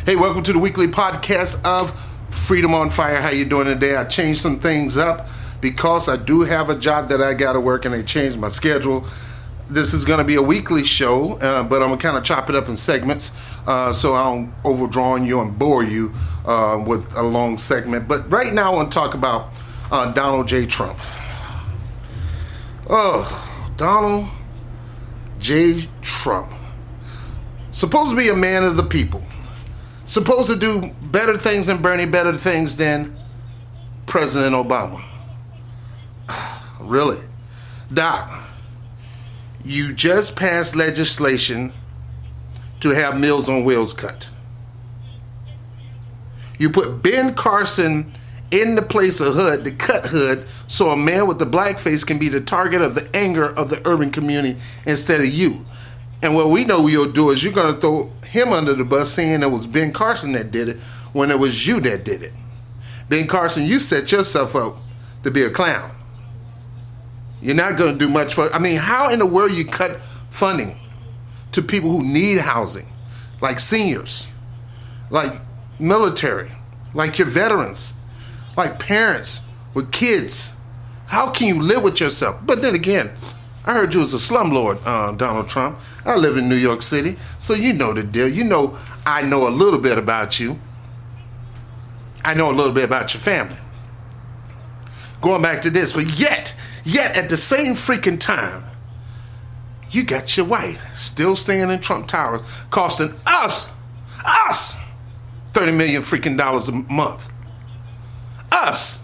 Hey, welcome to the weekly podcast of Freedom on Fire. How you doing today? I changed some things up because I do have a job that I got to work and they changed my schedule. This is going to be a weekly show, but I'm going to kind of chop it up in segments so I don't overdraw on you and bore you with a long segment. But right now I want to talk about Donald J. Trump. Oh, Donald J. Trump. Supposed to be a man of the people. Supposed to do better things than Bernie, better things than President Obama. Really? Doc, you just passed legislation to have Meals on Wheels cut. You put Ben Carson in the place of HUD to cut HUD so a man with the blackface can be the target of the anger of the urban community instead of you. And what we know you'll do is you're going to throw him under the bus saying it was Ben Carson that did it when it was you that did it. Ben Carson, you set yourself up to be a clown. You're not going to do much for, how in the world you cut funding to people who need housing, like seniors, like military, like your veterans, like parents with kids? How can you live with yourself? But then again, I heard you was a slumlord, Donald Trump. I live in New York City, so you know the deal. You know I know a little bit about you. I know a little bit about your family. Going back to this, but yet at the same freaking time, you got your wife still staying in Trump Towers, costing us $30 million freaking dollars a month. Us.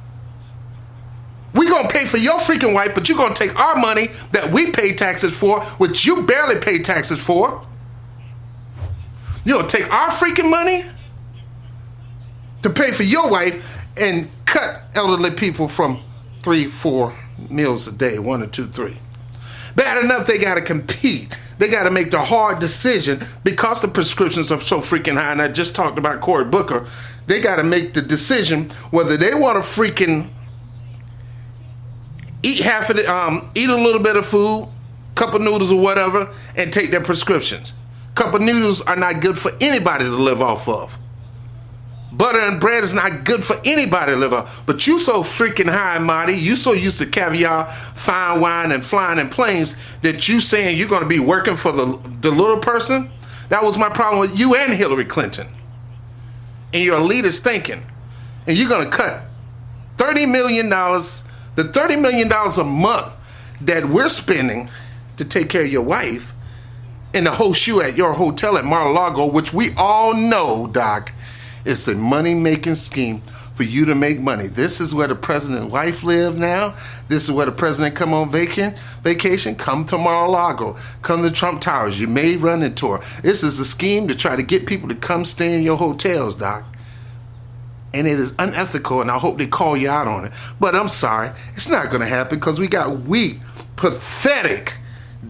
We gonna pay for your freaking wife, but you gonna take our money that we pay taxes for, which you barely pay taxes for. You gonna take our freaking money to pay for your wife and cut elderly people from 3-4 meals a day, 1 or 2, 3. Bad enough they gotta compete. They gotta make the hard decision because the prescriptions are so freaking high. And I just talked about Cory Booker. They gotta make the decision whether they want to freaking eat half of the, eat a little bit of food, cup of noodles or whatever, and take their prescriptions. Cup of noodles are not good for anybody to live off of. Butter and bread is not good for anybody to live off. But you so freaking high and mighty, you so used to caviar, fine wine, and flying in planes that you saying you're going to be working for the little person? That was my problem with you and Hillary Clinton. And your elitist thinking. And you're going to cut $30 million, the $30 million a month that we're spending to take care of your wife and to host you at your hotel at Mar-a-Lago, which we all know, Doc, it's a money-making scheme for you to make money. This is where the president's wife live now. This is where the president come on vacation. Come to Mar-a-Lago. Come to Trump Towers. You may run into her. This is a scheme to try to get people to come stay in your hotels, Doc. And it is unethical, and I hope they call you out on it. But I'm sorry, it's not going to happen because we got weak, pathetic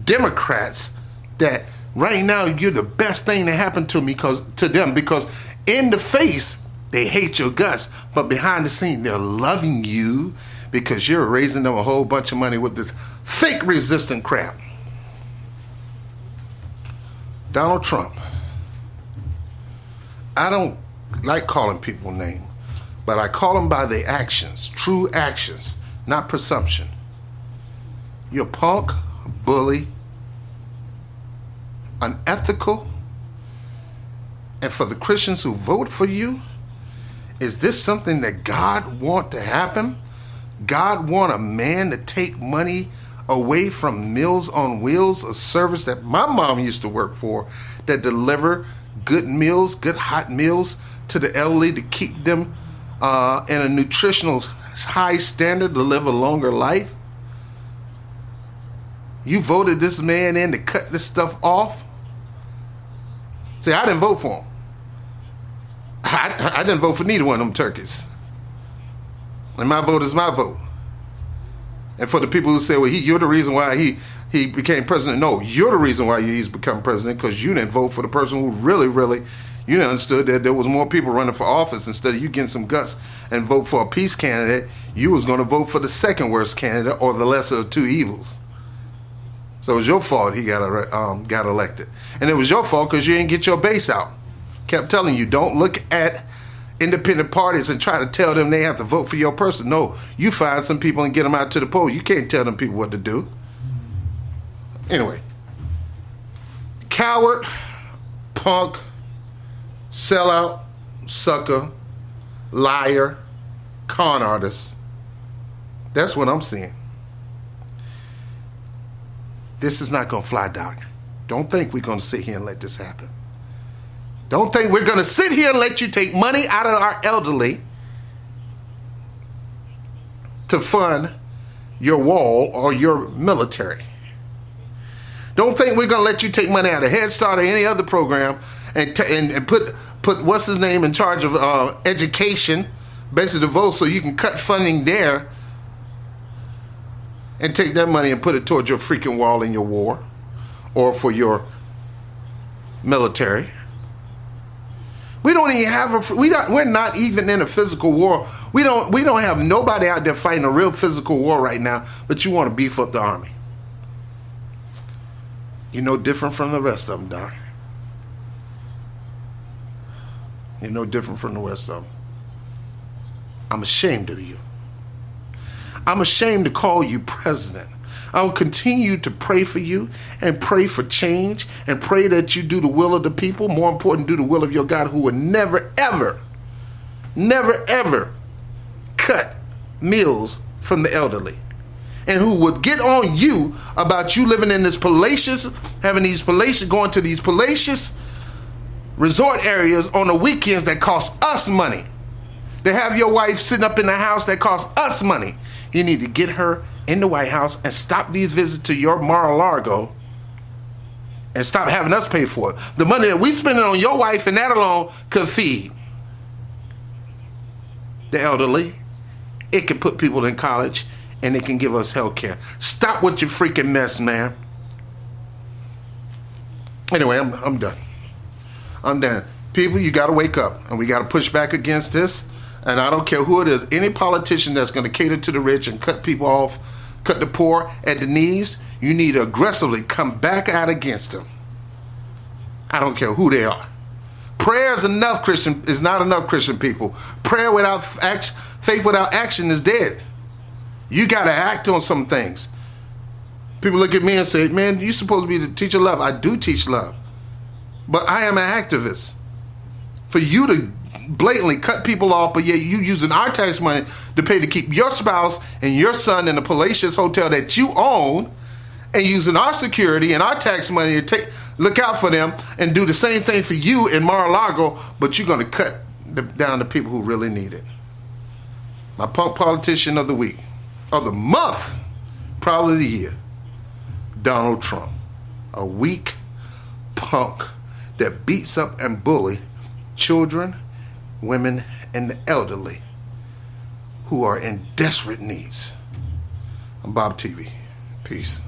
Democrats that right now you're the best thing that happened to them because in the face, they hate your guts, but behind the scene, they're loving you because you're raising them a whole bunch of money with this fake resistant crap. Donald Trump. I don't like calling people names, but I call them by their actions, true actions, not presumption. You're a punk, a bully, unethical. And for the Christians who vote for you, is this something that God want to happen? God want a man to take money away from Meals on Wheels, a service that my mom used to work for, that deliver good meals, good hot meals to the elderly to keep them in a nutritional high standard to live a longer life? You voted this man in to cut this stuff off? See, I didn't vote for him. I didn't vote for neither one of them turkeys. And my vote is my vote. And for the people who say, well, you're the reason why he became president. No, you're the reason why he's become president because you didn't vote for the person who really, you understood that there was more people running for office. Instead of you getting some guts and vote for a peace candidate, you was going to vote for the second worst candidate or the lesser of two evils. So it was your fault he got elected. And it was your fault because you didn't get your base out. kept telling you, don't look at independent parties and try to tell them they have to vote for your person. No, you find some people and get them out to the poll. You can't tell them people what to do. Anyway, coward, punk, sellout, sucker, liar, con artist. That's what I'm seeing. This is not going to fly, Doc. Don't think we're going to sit here and let this happen. Don't think we're going to sit here and let you take money out of our elderly to fund your wall or your military. Don't think we're going to let you take money out of Head Start or any other program and put what's his name in charge of education, basically the vote, so you can cut funding there and take that money and put it towards your freaking wall in your war or for your military. We don't even have we're not even in a physical war. We don't have nobody out there fighting a real physical war right now, but you want to beef up the army. You're no different from the rest of them, Doc. You're no different from the rest of them. I'm ashamed of you. I'm ashamed to call you president. I will continue to pray for you and pray for change and pray that you do the will of the people. More important, do the will of your God, who would never, ever cut meals from the elderly, and who would get on you about you living in this palatial, going to these palatial resort areas on the weekends that cost us money. To have your wife sitting up in the house that costs us money. You need to get her in the White House and stop these visits to your Mar-a-Lago and stop having us pay for it. The money that we spend on your wife and that alone could feed the elderly. It can put people in college and it can give us health care. Stop with your freaking mess, man. Anyway, I'm done. I'm done. People, you got to wake up and we got to push back against this. And I don't care who it is, any politician that's going to cater to the rich and cut people off, cut the poor at the knees, you need to aggressively come back out against them. I don't care who they are. Prayer is not enough, Christian people. Prayer without action, faith without action is dead. You got to act on some things. People look at me and say, man, you're supposed to be the teacher of love. I do teach love. But I am an activist. For you to blatantly cut people off, but yet you using our tax money to pay to keep your spouse and your son in a palatial hotel that you own, and using our security and our tax money to look out for them and do the same thing for you in Mar-a-Lago, but you're going to cut down the people who really need it. My punk politician of the week, of the month, probably the year, Donald Trump. A weak punk that beats up and bully children, women, and the elderly who are in desperate needs. I'm Bob TV. Peace.